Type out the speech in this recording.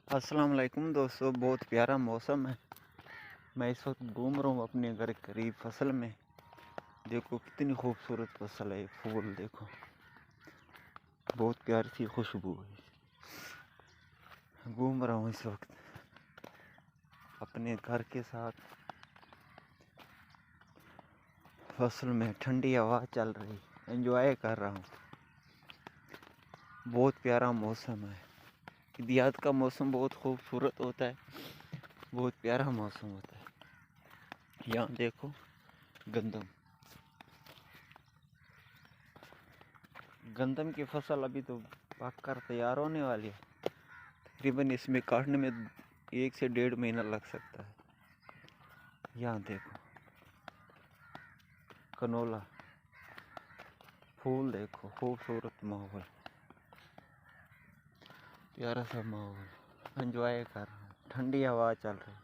अस्सलाम वालेकुम दोस्तों, बहुत प्यारा मौसम है। मैं इस वक्त घूम रहा हूँ अपने घर के करीब फसल में। देखो कितनी खूबसूरत फसल है। फूल देखो, बहुत प्यारी सी खुशबू है। घूम रहा हूँ इस वक्त अपने घर के साथ फसल में। ठंडी हवा चल रही, एंजॉय कर रहा हूँ। बहुत प्यारा मौसम है। देहात का मौसम बहुत खूबसूरत होता है, बहुत प्यारा मौसम होता है। यहाँ देखो गंदम की फसल अभी तो पक कर तैयार होने वाली है। तकरीबन इसमें काटने में 1 से 1.5 महीना लग सकता है। यहाँ देखो कनोला, फूल देखो, खूबसूरत माहौल, प्यारा सा माहौल। एंजॉय कर रहा हूँ, ठंडी हवा चल रही।